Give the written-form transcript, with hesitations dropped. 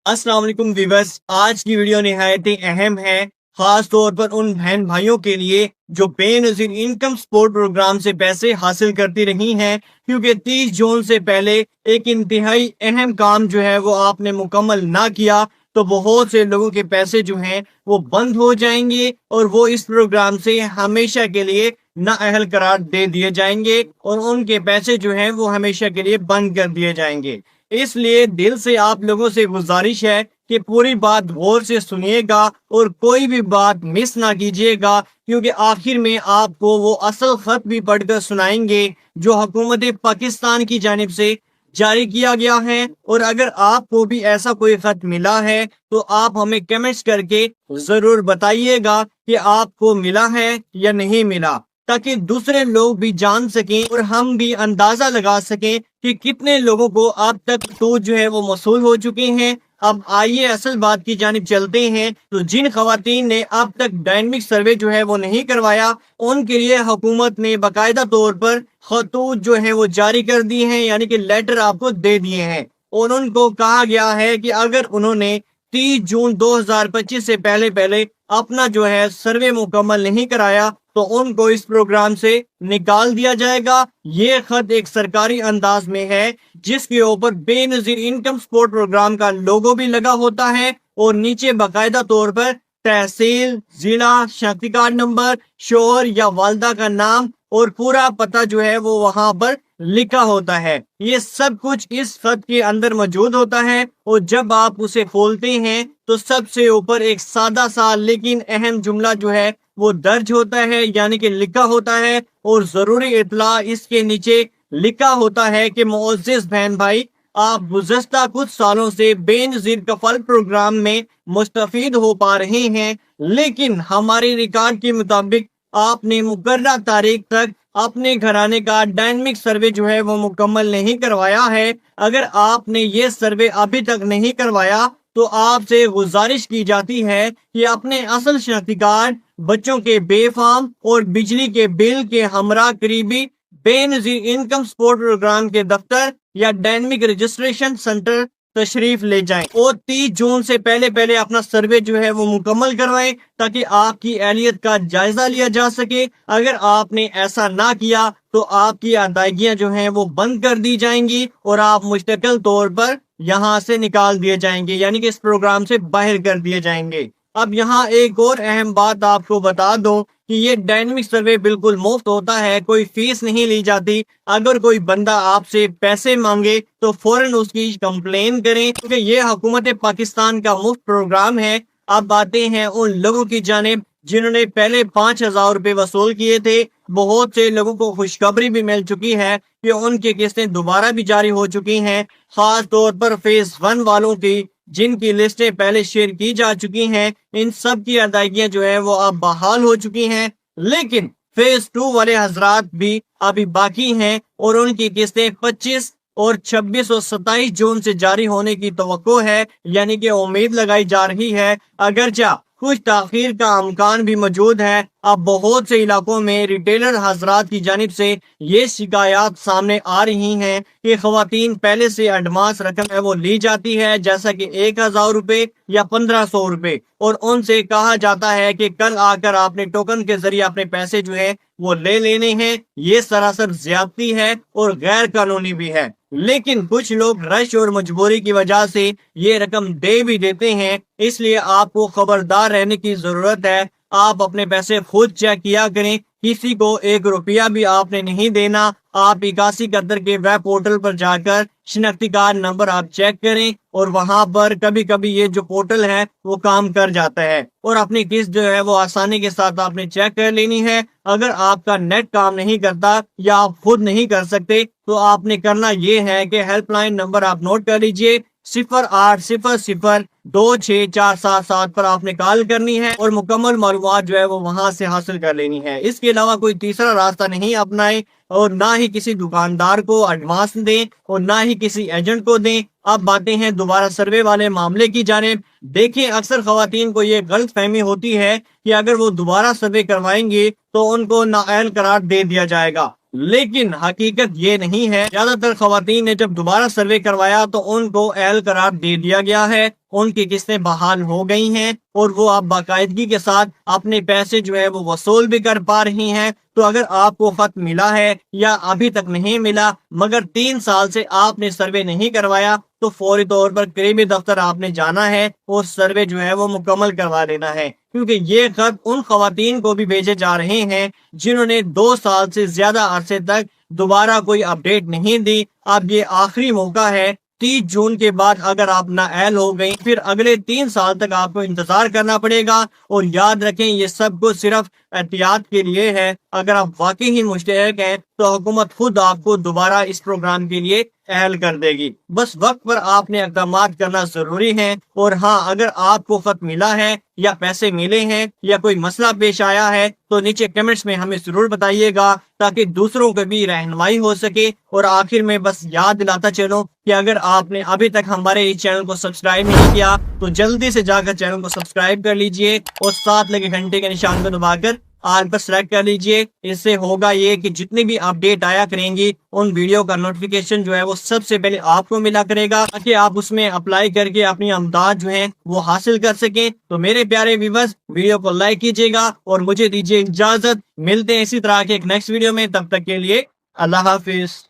अस्सलाम वालेकुम व्यूअर्स, आज की वीडियो निहायत ही अहम है, खास तौर पर उन बहन भाइयों के लिए जो बेनजीर इनकम सपोर्ट प्रोग्राम से पैसे हासिल करती रही हैं, क्योंकि 30 जून से पहले एक इंतहाई अहम काम जो है वो आपने मुकम्मल ना किया तो बहुत से लोगों के पैसे जो हैं वो बंद हो जाएंगे और वो इस प्रोग्राम से हमेशा के लिए नाअहल करार दे दिए जाएंगे और उनके पैसे जो हैं वो हमेशा के लिए बंद कर दिए जाएंगे। इसलिए दिल से आप लोगों से गुजारिश है कि पूरी बात गौर से सुनिएगा और कोई भी बात मिस ना कीजिएगा, क्योंकि आखिर में आपको वो असल खत भी पढ़कर सुनाएंगे जो हुकूमत पाकिस्तान की जानिब से जारी किया गया है। और अगर आपको भी ऐसा कोई खत मिला है तो आप हमें कमेंट्स करके जरूर बताइएगा कि आपको मिला है या नहीं मिला, ताकि दूसरे लोग भी जान सकें और हम भी अंदाजा लगा सकें कि कितने लोगों को अब तक तो जो है वो मौसूल हो चुके हैं। अब आइए असल बात की जानिब चलते हैं। तो जिन खवातीन ने अब तक डायनेमिक सर्वे जो है वो नहीं करवाया, उनके लिए हुकूमत ने बाकायदा तौर पर खतूत जो है वो जारी कर दिए हैं, यानी कि लेटर आपको दे दिए हैं और उनको कहा गया है कि अगर उन्होंने 30 जून 2025 से पहले अपना जो है सर्वे मुकम्मल नहीं कराया तो उनको इस प्रोग्राम से निकाल दिया जाएगा। ये खत एक सरकारी अंदाज में है जिसके ऊपर बेनजीर इनकम सपोर्ट प्रोग्राम का लोगो भी लगा होता है और नीचे बाकायदा तौर पर तहसील, जिला, शनाख्ती कार्ड नंबर, शोहर या वालदा का नाम और पूरा पता जो है वो वहां पर लिखा होता है। ये सब कुछ इस खत के अंदर मौजूद होता है और जब आप उसे खोलते हैं तो सबसे ऊपर एक सादा सा लेकिन अहम जुमला जो है वो दर्ज होता है, यानी कि लिखा होता है और जरूरी इतला इसके नीचे लिखा होता है कि मुअज़्ज़िज़ बहन भाई, आप गुज़श्ता कुछ सालों से बेनज़ीर कफाल प्रोग्राम में मुस्तफीद हो पा रहे हैं, लेकिन हमारे रिकॉर्ड के मुताबिक आपने मुकर्रर तारीख तक अपने घराने का डायनेमिक सर्वे जो है वो मुकम्मल नहीं करवाया है। अगर आपने ये सर्वे अभी तक नहीं करवाया तो आपसे गुजारिश की जाती है कि अपने असल शनाख्ती कार्ड, बच्चों के बेफाम और बिजली के बिल के हमरा करीबी बेनजीर इनकम सपोर्ट प्रोग्राम के दफ्तर या डायनेमिक रजिस्ट्रेशन सेंटर तशरीफ ले जाएं और 30 जून से पहले अपना सर्वे जो है वो मुकम्मल करवाएं, ताकि आपकी अहलियत का जायजा लिया जा सके। अगर आपने ऐसा ना किया तो आपकी अदायगियां जो हैं वो बंद कर दी जाएंगी और आप मुस्तकिल तौर पर यहाँ से निकाल दिए जाएंगे, यानी कि इस प्रोग्राम से बाहर कर दिए जाएंगे। अब यहाँ एक और अहम बात आपको बता दो कि ये डायनेमिक सर्वे बिल्कुल मुफ्त होता है, कोई फीस नहीं ली जाती। अगर कोई बंदा आपसे पैसे मांगे तो फौरन उसकी कंप्लेन करें, क्योंकि ये हुकूमत पाकिस्तान का मुफ्त प्रोग्राम है। अब आते हैं उन लोगों की जानिब जिन्होंने पहले 5,000 रुपए वसूल किए थे। बहुत से लोगों को खुशखबरी भी मिल चुकी है कि उनकी किस्तें दोबारा भी जारी हो चुकी हैं, खास तौर पर फेज 1 वालों की, जिनकी लिस्टें पहले शेयर की जा चुकी हैं। इन सब की अदायगियां जो है वो अब बहाल हो चुकी हैं, लेकिन फेज 2 वाले हजरात भी अभी बाकी हैं और उनकी किस्तें 25 और 26 और 27 जून से जारी होने की तवक्को है, यानी कि उम्मीद लगाई जा रही है। अगरचे कुछ ताखीर का अमकान भी मौजूद है। अब बहुत से इलाकों में रिटेलर हजरात की जानिब से ये शिकायत सामने आ रही हैं कि खवातीन पहले से एडवांस रकम है वो ली जाती है, जैसा कि 1,000 रुपए या 1,500 रुपए, और उनसे कहा जाता है कि कल आकर आपने टोकन के जरिए अपने पैसे जो है वो ले लेने हैं। ये सरासर ज्यादती है और गैर कानूनी भी है, लेकिन कुछ लोग रश और मजबूरी की वजह से ये रकम दे भी देते हैं। इसलिए आपको खबरदार रहने की जरूरत है। आप अपने पैसे खुद चेक किया करें, किसी को 1 रुपया भी आपने नहीं देना। आप 8171 के वेब पोर्टल पर जाकर शनाख्ती कार्ड नंबर आप चेक करें और वहां पर कभी कभी ये जो पोर्टल है वो काम कर जाता है और अपनी किस्त जो है वो आसानी के साथ आपने चेक कर लेनी है। अगर आपका नेट काम नहीं करता या आप खुद नहीं कर सकते तो आपने करना ये है कि हेल्पलाइन नंबर आप नोट कर लीजिए, 0800-26477 पर आपने कॉल करनी है और मुकम्मल मालूमात जो है वो वहां से हासिल कर लेनी है। इसके अलावा कोई तीसरा रास्ता नहीं अपनाए और ना ही किसी दुकानदार को एडवांस दें और ना ही किसी एजेंट को दें। अब बातें हैं दोबारा सर्वे वाले मामले की जानिब। देखिए, अक्सर खवातीन को ये गलत फहमी होती है कि अगर वो दोबारा सर्वे करवाएंगे तो उनको नाअहल करार दे दिया जाएगा, लेकिन हकीकत ये नहीं है। ज्यादातर खवातीन ने जब दोबारा सर्वे करवाया तो उनको अहल करार दे दिया गया है ان کی قسطیں بحال ہو گئی ہیں اور وہ آپ باقاعدگی کے ساتھ اپنے پیسے جو ہے وہ وصول بھی کر پا رہی ہیں۔ تو اگر آپ کو خط ملا ہے یا ابھی تک نہیں ملا مگر 3 سال سے آپ نے سروے نہیں کروایا تو فوری طور پر قریبی دفتر آپ نے جانا ہے اور سروے جو ہے وہ مکمل کروا لینا ہے، کیونکہ یہ خط ان خواتین کو بھی بھیجے جا رہے ہیں جنہوں نے 2 سال سے زیادہ عرصے تک دوبارہ کوئی اپڈیٹ نہیں دی۔ اب یہ آخری موقع ہے، 30 جون کے بعد اگر آپ نااہل ہو گئی پھر اگلے 3 سال تک آپ کو انتظار کرنا پڑے گا۔ اور یاد رکھیں یہ سب کچھ صرف احتیاط کے لیے ہے، اگر آپ واقعی ہی مستحق ہیں تو حکومت خود آپ کو دوبارہ اس پروگرام کے لیے اہل کر دے گی، بس وقت پر آپ نے اقدامات کرنا ضروری ہے۔ اور ہاں، اگر آپ کو خط ملا ہے یا پیسے ملے ہیں یا کوئی مسئلہ پیش آیا ہے تو نیچے کمنٹس میں ہمیں ضرور بتائیے گا تاکہ دوسروں کو بھی رہنمائی ہو سکے۔ اور آخر میں بس یاد دلاتا چلوں کہ اگر آپ نے ابھی تک ہمارے اس چینل کو سبسکرائب نہیں کیا تو جلدی سے جا کر چینل کو سبسکرائب کر لیجئے اور ساتھ لگے گھنٹے کے نشان کو دبا کر آل پر سلیکٹ کر لیجئے۔ اس سے ہوگا یہ کہ جتنی بھی اپڈیٹ آیا کریں گی ان ویڈیو کا نوٹیفیکیشن جو ہے وہ سب سے پہلے آپ کو ملا کرے گا تاکہ آپ اس میں اپلائی کر کے اپنی امداد جو ہے وہ حاصل کر سکیں۔ تو میرے پیارے ویورز، ویڈیو کو لائک کیجئے گا اور مجھے دیجئے اجازت، ملتے ہیں اسی طرح کے ایک نیکسٹ ویڈیو میں، تب تک کے لیے اللہ حافظ۔